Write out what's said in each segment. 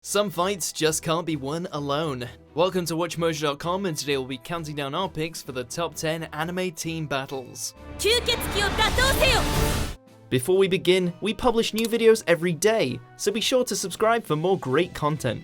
Some fights just can't be won alone. Welcome to WatchMojo.com, and today we'll be counting down our picks for the top 10 anime team battles. Before we begin, we publish new videos every day, so be sure to subscribe for more great content.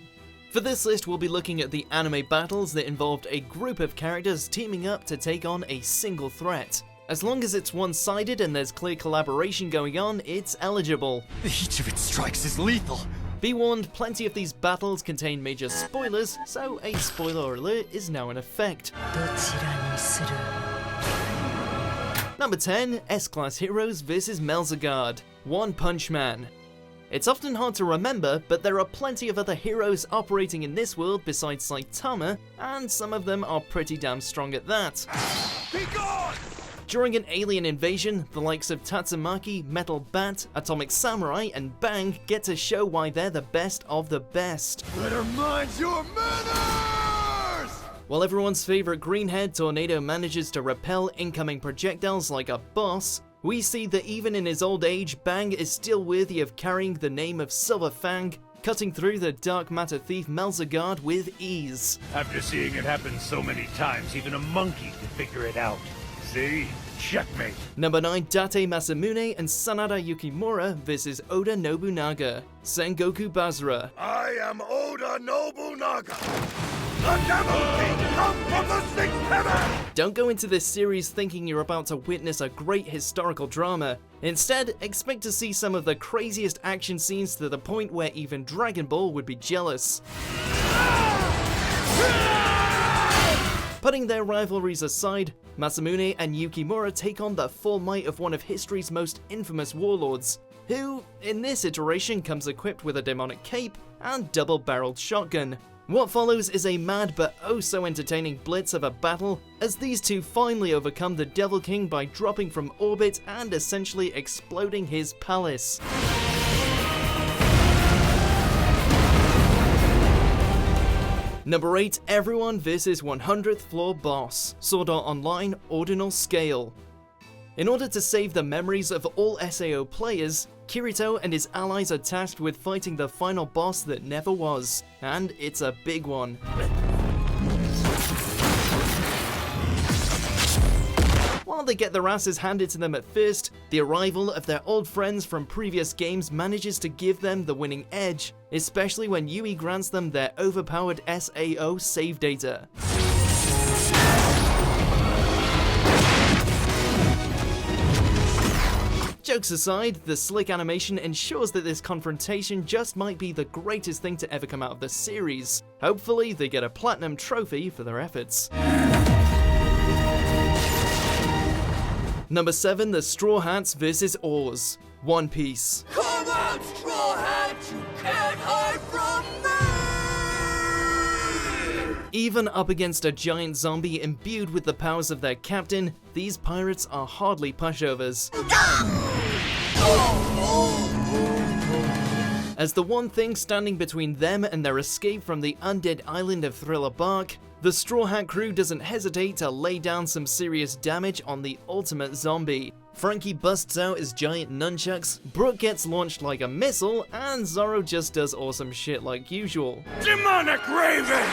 For this list, we'll be looking at the anime battles that involved a group of characters teaming up to take on a single threat. As long as it's one-sided and there's clear collaboration going on, it's eligible. Each of its strikes is lethal. Be warned, plenty of these battles contain major spoilers, so a spoiler alert is now in effect. Number 10, S-Class Heroes vs Melzargard, One Punch Man. It's often hard to remember, but there are plenty of other heroes operating in this world besides Saitama, and some of them are pretty damn strong at that. Be gone! During an alien invasion, the likes of Tatsumaki, Metal Bat, Atomic Samurai, and Bang get to show why they're the best of the best. Better mind your manners! While everyone's favorite greenhead Tornado manages to repel incoming projectiles like a boss, we see that even in his old age, Bang is still worthy of carrying the name of Silver Fang, cutting through the dark matter thief Melzargard with ease. After seeing it happen so many times, even a monkey could figure it out. See? Checkmate. Number 9, Date Masamune and Sanada Yukimura vs Oda Nobunaga, Sengoku Basara. I am Oda Nobunaga, the Devil King come from the sixth heaven! Don't go into this series thinking you're about to witness a great historical drama. Instead, expect to see some of the craziest action scenes to the point where even Dragon Ball would be jealous. Putting their rivalries aside, Masamune and Yukimura take on the full might of one of history's most infamous warlords, who, in this iteration, comes equipped with a demonic cape and double-barreled shotgun. What follows is a mad but oh so entertaining blitz of a battle, as these two finally overcome the Devil King by dropping from orbit and essentially exploding his palace. Number 8, Everyone vs 100th Floor Boss, Sword Art Online Ordinal Scale. In order to save the memories of all SAO players, Kirito and his allies are tasked with fighting the final boss that never was, and it's a big one. While they get their asses handed to them at first, the arrival of their old friends from previous games manages to give them the winning edge, especially when Yui grants them their overpowered SAO save data. Jokes aside, the slick animation ensures that this confrontation just might be the greatest thing to ever come out of the series. Hopefully, they get a platinum trophy for their efforts. Number 7, the Straw Hats vs Oars, One Piece. Come on, Straw Hat, you can't hide from me! Even up against a giant zombie imbued with the powers of their captain, these pirates are hardly pushovers. As the one thing standing between them and their escape from the undead island of Thriller Bark, the Straw Hat crew doesn't hesitate to lay down some serious damage on the ultimate zombie. Frankie busts out his giant nunchucks, Brooke gets launched like a missile, and Zoro just does awesome shit like usual. Demonic Raven!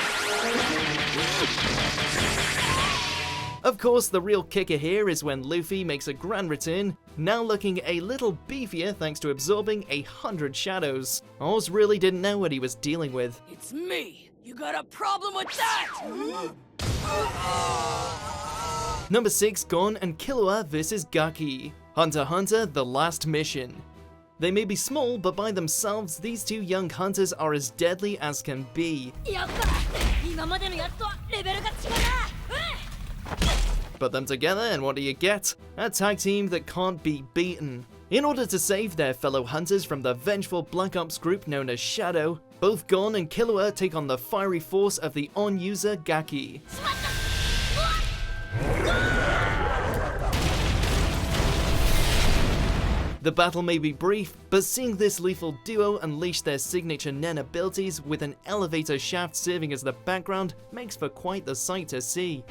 Of course, the real kicker here is when Luffy makes a grand return, now looking a little beefier thanks to absorbing 100 shadows. Oars really didn't know what he was dealing with. It's me! You got a problem with that? Number 6, Gon and Killua vs Gaki, Hunter x Hunter The Last Mission. They may be small, but by themselves, these two young hunters are as deadly as can be. Put them together and what do you get? A tag team that can't be beaten. In order to save their fellow hunters from the vengeful Black Ops group known as Shadow, both Gon and Killua take on the fiery force of the on-user Gaki. The battle may be brief, but seeing this lethal duo unleash their signature Nen abilities with an elevator shaft serving as the background makes for quite the sight to see.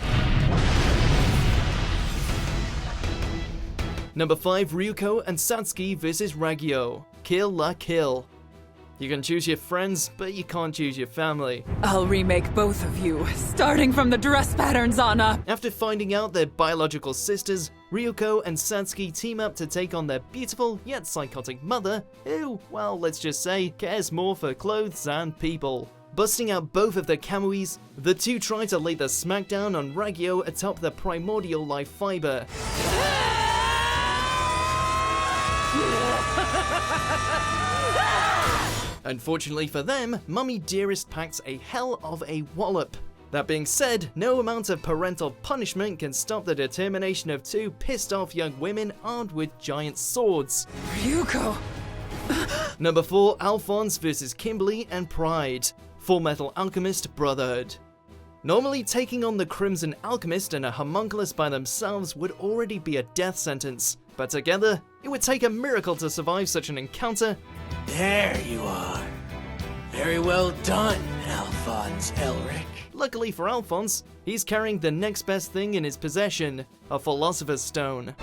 Number 5, Ryuko and Satsuki vs Ragyo, Kill la Kill. You can choose your friends, but you can't choose your family. I'll remake both of you, starting from the dress patterns on up. After finding out they're biological sisters, Ryuko and Satsuki team up to take on their beautiful yet psychotic mother, who, well, let's just say, cares more for clothes and people. Busting out both of their kamuis, the two try to lay the smackdown on Ragyo atop the primordial life fiber. Unfortunately for them, Mummy Dearest packs a hell of a wallop. That being said, no amount of parental punishment can stop the determination of two pissed off young women armed with giant swords. Ryuko! Number 4, Alphonse vs Kimblee and Pride. Fullmetal Alchemist Brotherhood. Normally, taking on the Crimson Alchemist and a homunculus by themselves would already be a death sentence, but together, it would take a miracle to survive such an encounter. There you are. Very well done, Alphonse Elric. Luckily for Alphonse, he's carrying the next best thing in his possession, a Philosopher's Stone.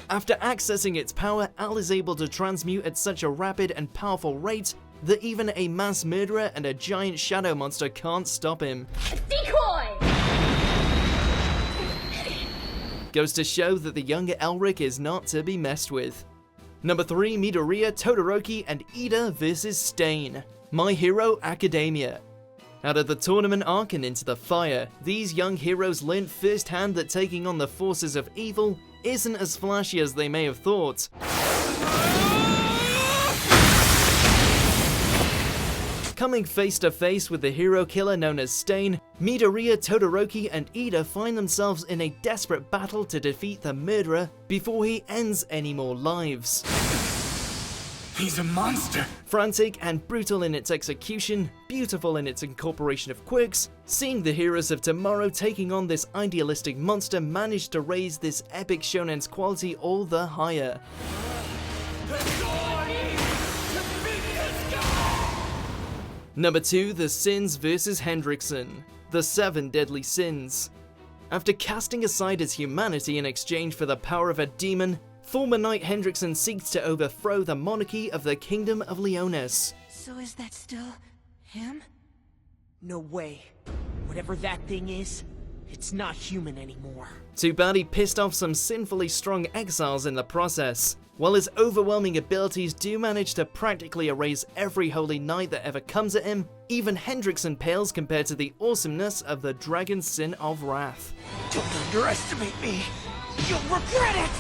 After accessing its power, Al is able to transmute at such a rapid and powerful rate that even a mass murderer and a giant shadow monster can't stop him. Decoy! Goes to show that the younger Elric is not to be messed with. Number 3, Midoriya, Todoroki, and Ida vs Stain. My Hero Academia. Out of the tournament arc and into the fire, these young heroes learned firsthand that taking on the forces of evil isn't as flashy as they may have thought. Coming face to face with the hero killer known as Stain, Midoriya, Todoroki, and Ida find themselves in a desperate battle to defeat the murderer before he ends any more lives. He's a monster. Frantic and brutal in its execution, beautiful in its incorporation of quirks, seeing the heroes of tomorrow taking on this idealistic monster managed to raise this epic shonen's quality all the higher. Number 2, The Sins vs Hendrickson. The 7 Deadly Sins. After casting aside his humanity in exchange for the power of a demon, former Knight Hendrickson seeks to overthrow the monarchy of the Kingdom of Leonis. So is that still him? No way. Whatever that thing is, it's not human anymore. Too bad he pissed off some sinfully strong exiles in the process. While his overwhelming abilities do manage to practically erase every holy knight that ever comes at him, even Hendrickson pales compared to the awesomeness of the Dragon's Sin of Wrath. Don't underestimate me. You'll regret it.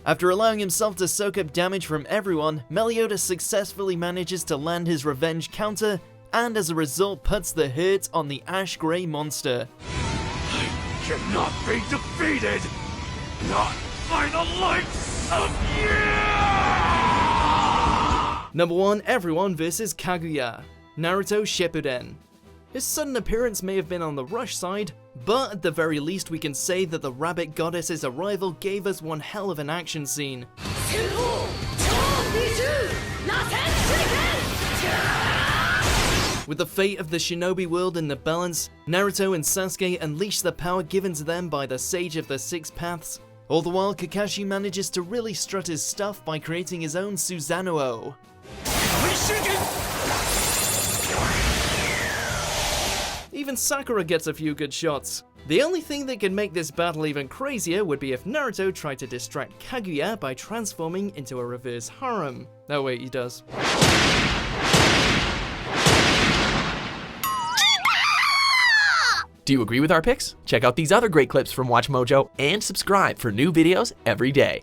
After allowing himself to soak up damage from everyone, Meliodas successfully manages to land his revenge counter, and as a result puts the hurt on the Ash Grey monster. I cannot be defeated! Not by the likes of you! Number 1, Everyone vs Kaguya. Naruto Shippuden. His sudden appearance may have been on the rush side, but at the very least we can say that the rabbit goddess's arrival gave us one hell of an action scene. With the fate of the shinobi world in the balance, Naruto and Sasuke unleash the power given to them by the Sage of the Six Paths. All the while, Kakashi manages to really strut his stuff by creating his own Susanoo. Even Sakura gets a few good shots. The only thing that could make this battle even crazier would be if Naruto tried to distract Kaguya by transforming into a reverse harem. Oh wait, he does. Do you agree with our picks? Check out these other great clips from WatchMojo and subscribe for new videos every day.